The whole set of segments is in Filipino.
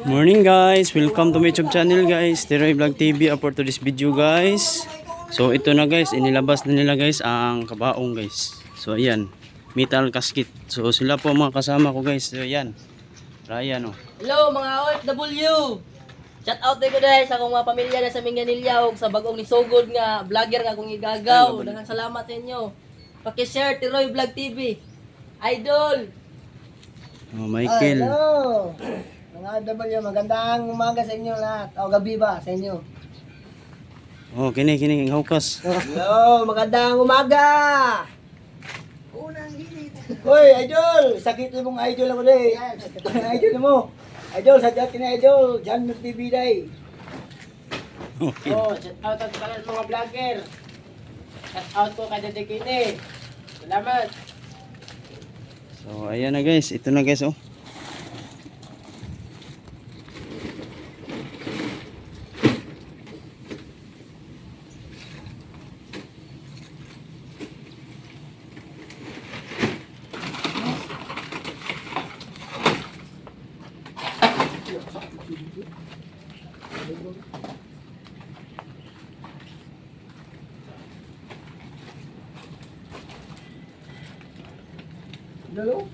Morning guys, welcome to my YouTube channel guys, Tiroy Vlog TV. For today's video guys, so ito na guys, inilabas na nila guys ang kabaong guys. So ayan, metal casket. So sila po mga kasama ko guys. So ayan, Ryan oh. Hello mga OFW! Shout out ko dahil sa akong mga pamilya na sa Minganilya ug sa bagong nisugod nga vlogger nga akong igagaw. Daghang salamat sa inyo. Paki-share Tiroy Vlog TV. Idol! Oh, Michael. Hello! Mga W, magandang umaga sa inyo lahat. O gabi ba sa inyo? Oh, kini hawkas. Hello, magandang umaga! Hoy, idol! Sakit mong idol ako day. Sakit ng idol mo. Idol, sa dati na idol. Jan TV day. Okay. Oh, shout out sa mga vlogger. Shout out ko kay Dede Kini. Salamat. So ayan na guys, ito na guys oh. Hello?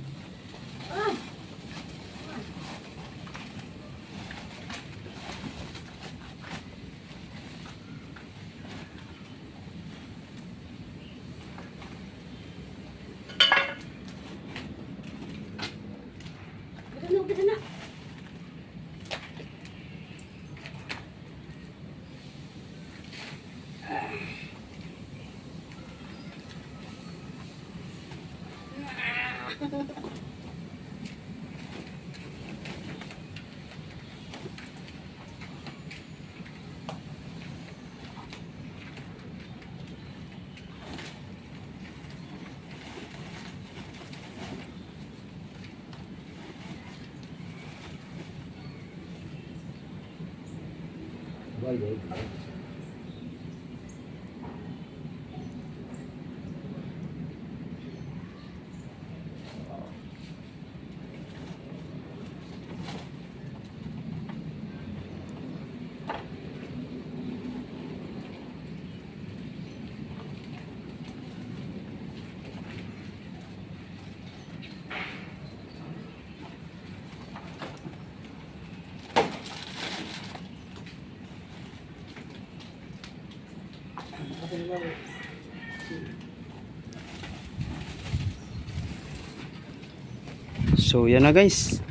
So yan na guys.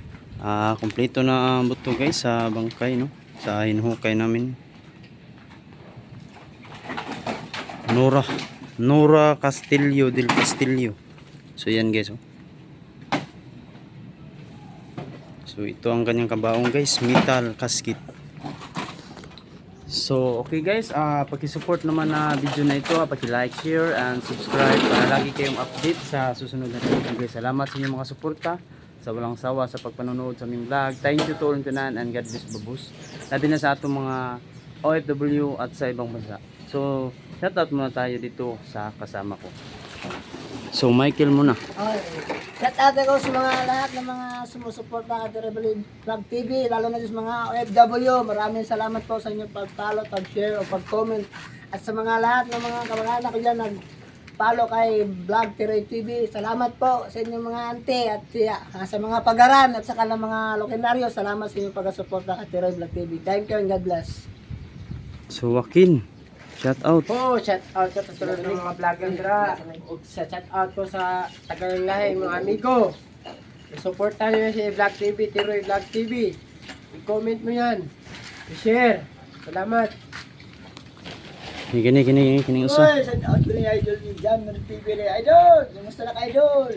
Kompleto na ang buto guys sa bangkay no. Sa hinukay namin. Nora Castillo del Castillo. So yan guys oh. So ito ang kanyang kabaong guys, metal casket. So okay guys, paki-support naman na video na ito, paki-like, share and subscribe para lagi kayong update sa susunod na video guys. Salamat sa inyong mga suporta, sa walang sawa sa pagpanonood sa aming vlog. Thank you to all tanan and God bless babus. Labi na sa atong mga OFW at sa ibang bansa. So shout out muna tayo dito sa kasama ko. So Michael muna. Okay. Shout out ako sa mga lahat ng mga sumusuporta kay Tiroy Vlog TV, lalo na sa mga OFW. Maraming salamat po sa inyong pag-follow, pag-share o pag-comment. At sa mga lahat ng mga kamag-anak ko dyan nag-follow kay Vlog Tiroy TV. Salamat po sa inyong mga ante at sa mga pagaran at sa ng mga lokenaryo. Salamat sa inyong pag-suporta kay Tiroy Vlog TV. Thank you and God bless. So Joaquin, shout out. Oh, shout out ko sa sunod ng mga vlogger dira. Ug sa shout out ko sa taga-lahi mga amigo. I-supportan niyo si Vlog TV, Tiroy Vlog TV. I-comment mo yan. I-share. Salamat. Kini usa. Oy, shout out ko ni Idol ni Jam ng TV ni Idol. Kumusta na ka Idol?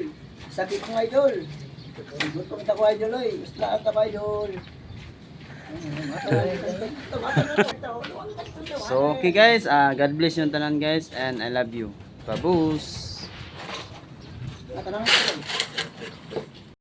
Sakit mo Idol. Gutom ta ko Idol oy. Gusto ta ko Idol. So okay guys, God bless yung tanan guys and I love you. Babus. Ata na.